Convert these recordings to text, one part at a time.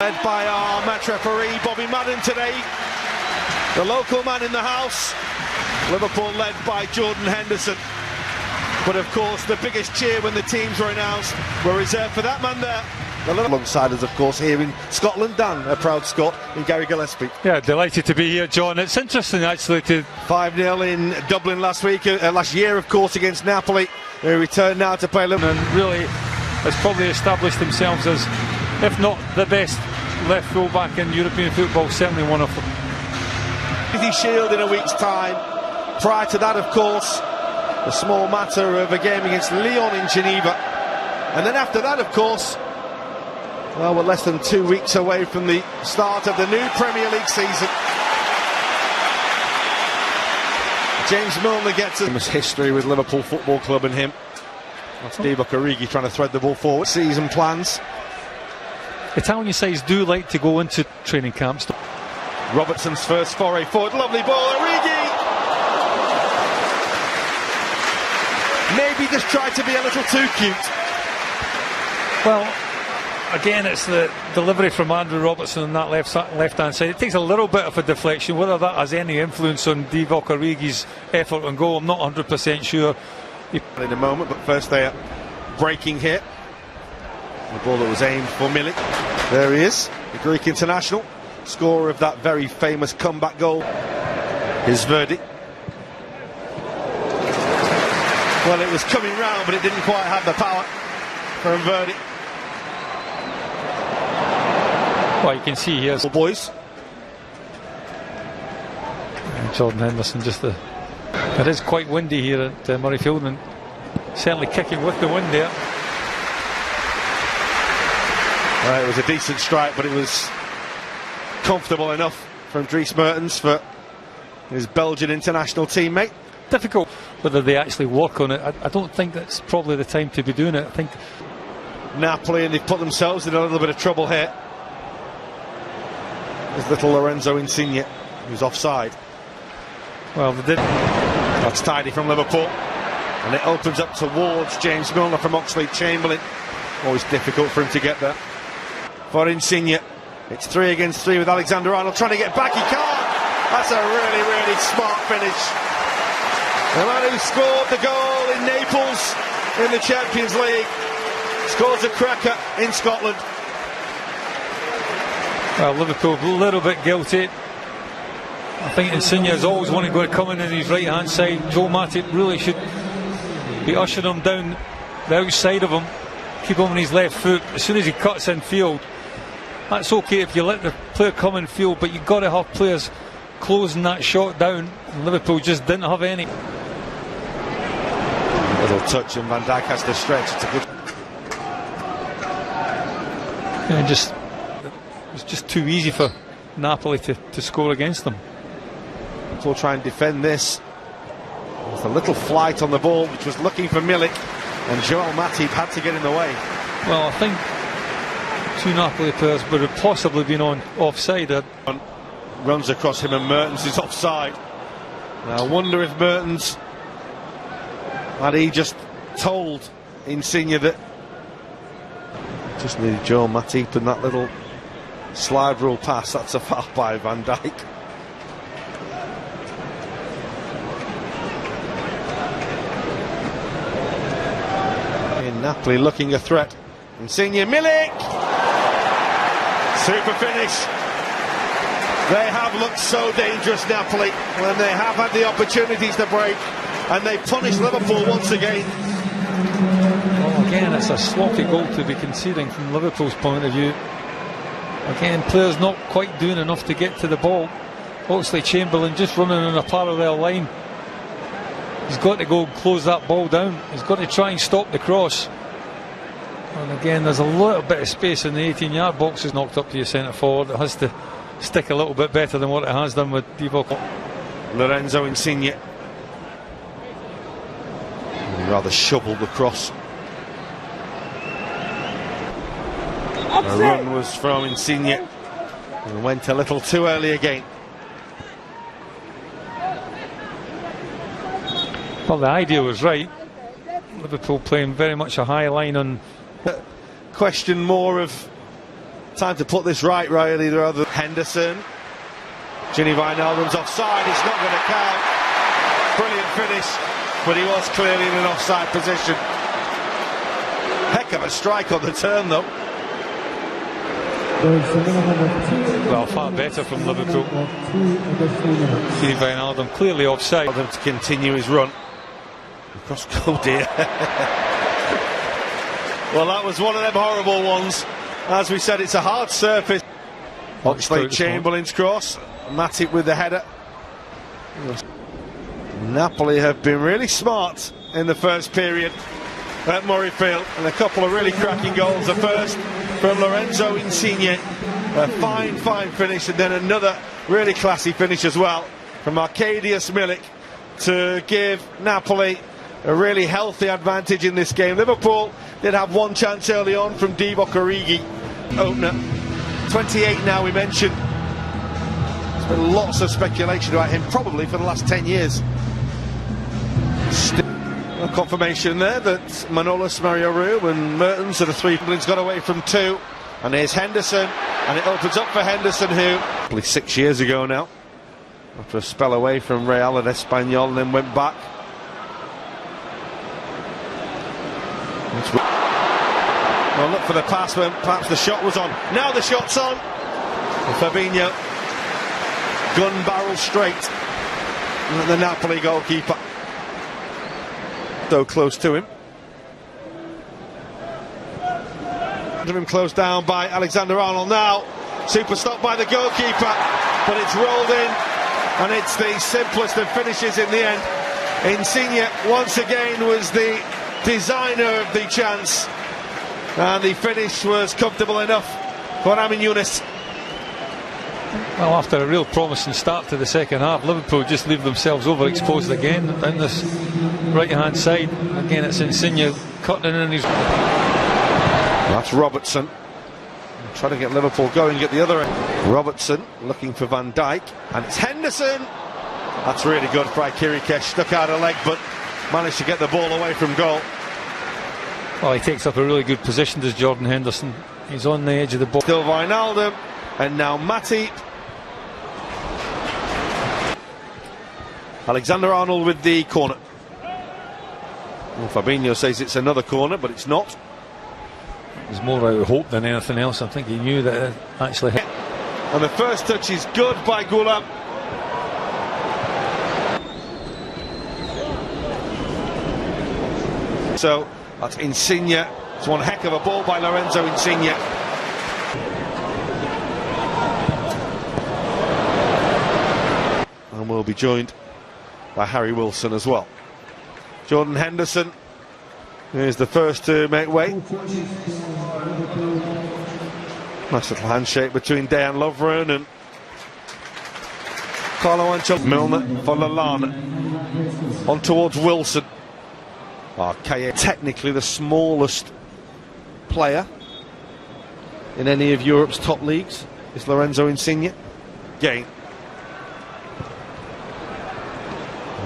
Led by our match referee, Bobby Madden today. The local man in the house. Liverpool led by Jordan Henderson. But of course, the biggest cheer when the teams were announced were reserved for that man there. Alongside us, of course, here in Scotland, Dan, a proud Scot, in Gary Gillespie. Yeah, delighted to be here, John. It's interesting, actually, to 5-0 in Dublin last year, of course, against Napoli. They return now to play Liverpool. And really has probably established themselves as, if not the best left full-back in European football, certainly one of them. Easy Shield in a week's time. Prior to that, of course, a small matter of a game against Lyon in Geneva. And then after that, of course, well, we're less than 2 weeks away from the start of the new Premier League season. James Milner gets famous history with Liverpool Football Club and him. That's DIJK DRIBBLED trying to thread the ball forward. Season plans. Italian sides do like to go into training camps. Robertson's first foray forward. Lovely ball. Origi! Maybe just tried to be a little too cute. Well, again, it's the delivery from Andrew Robertson on that left-hand side. It takes a little bit of a deflection. Whether that has any influence on DIJK DRIBBLED's effort and goal, I'm not 100% sure. In a moment, but first they are breaking here. The ball that was aimed for Milik. There he is, the Greek international, scorer of that very famous comeback goal. His verdict. Well, it was coming round, but it didn't quite have the power from Verdi. Well, you can see here, boys. Jordan Henderson, it is quite windy here at Murrayfield, and certainly kicking with the wind there. It was a decent strike, but it was comfortable enough from Dries Mertens for his Belgian international teammate. Difficult whether they actually work on it. I don't think that's probably the time to be doing it. I think Napoli, and they've put themselves in a little bit of trouble here. There's little Lorenzo Insigne, who's offside. Well, they did. That's tidy from Liverpool, and it opens up towards James Milner from Oxlade-Chamberlain. Always difficult for him to get there. For Insigne, it's 3 against 3 with Alexander-Arnold trying to get back. He can't. That's a really, really smart finish. The man who scored the goal in Naples in the Champions League scores a cracker in Scotland. Well, Liverpool a little bit guilty. I think Insigne has always wanted to come in on his right hand side. Joe Matip really should be ushering him down the outside of him, keep him on his left foot. As soon as he cuts in field, that's okay if you let the player come in field, but you've got to have players closing that shot down. Liverpool just didn't have any. Little touch and Van Dijk has to stretch. It's a good. Yeah, it was just too easy for Napoli to score against them. We'll try and defend this. There's a little flight on the ball, which was looking for Milik, and Joel Matip had to get in the way. Well, I think 2 Napoli players would have possibly been offside. Runs across him, and Mertens is offside. Now I wonder if Mertens had he just told Insigne that just needed Joel Matip and that little slide rule pass. That's a foul by Van Dijk. In Napoli looking a threat. Insigne, Milik! Super finish. They have looked so dangerous, Napoli, when they have had the opportunities to break, and they punish Liverpool once again. Well, again, it's a sloppy goal to be conceding from Liverpool's point of view. Again, players not quite doing enough to get to the ball. Oxlade-Chamberlain just running on a parallel line. He's got to go and close that ball down. He's got to try and stop the cross. And again, there's a little bit of space in the 18-yard box. Is knocked up to your centre forward. It has to stick a little bit better than what it has done with DIJK. Lorenzo Insigne. Rather shoveled the cross. The run was from Insigne and went a little too early again. Well, the idea was right. Liverpool playing very much a high line on. Question more of Time to put this right, really. Rather Henderson. Gini Wijnaldum's offside. It's not going to count. Brilliant finish, but he was clearly in an offside position. Heck of a strike on the turn, though. Well, far better from Liverpool. Gini Wijnaldum clearly offside. For him to continue his run. Cross goal, dear. Well, that was one of them horrible ones. As we said, it's a hard surface. Oxlade-Chamberlain's cross. Matip with the header. Napoli have been really smart in the first period at Murrayfield, and a couple of really cracking goals. The first from Lorenzo Insigne, a fine finish, and then another really classy finish as well from Arkadiusz Milik to give Napoli a really healthy advantage in this game. Liverpool did have one chance early on from Divock Origi, opener. 28 now, we mentioned. There's been lots of speculation about him, probably for the last 10 years. Still a confirmation there that Manolas, Mario Rui and Mertens are the three. He's got away from two, and here's Henderson, and it opens up for Henderson, who probably 6 years ago now, after a spell away from Real and Espanyol, and then went back. Well, look for the pass when perhaps the shot was on. Now the shot's on. And Fabinho, gun barrel straight at the Napoli goalkeeper. So close to him. Him closed down by Alexander-Arnold now. Super stop by the goalkeeper, but it's rolled in, and it's the simplest of finishes in the end. Insigne once again was the designer of the chance, and the finish was comfortable enough for Amin Younes. Well, after a real promising start to the second half, Liverpool just leave themselves overexposed again down this right-hand side. Again, it's Insigne cutting in his... That's Robertson. Trying to get Liverpool going at the other end. Robertson looking for Van Dijk, and it's Henderson. That's really good. Kirikesh stuck out a leg, but managed to get the ball away from goal. Well, he takes up a really good position, does Jordan Henderson. He's on the edge of the ball. Still Wijnaldum, and now Matip. Alexander-Arnold with the corner. Well, Fabinho says it's another corner, but it's not. It was more out of hope than anything else. I think he knew that it actually hit. And the first touch is good by Gulam. So that's Insigne. It's one heck of a ball by Lorenzo Insigne. And we'll be joined by Harry Wilson as well. Jordan Henderson is the first to make way. Nice little handshake between Dejan Lovren and Carlo Ancelotti. Milner for Lallana. On towards Wilson. Technically the smallest player in any of Europe's top leagues is Lorenzo Insigne. Gain.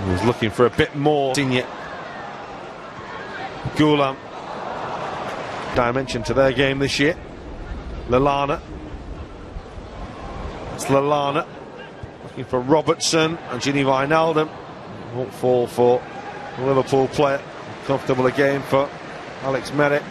He was looking for a bit more. Insigne. Gulam. Dimension to their game this year. Lallana. It's Lallana looking for Robertson, and Gini Wijnaldum. Won't fall for the Liverpool player. Comfortable again for Alex Merritt.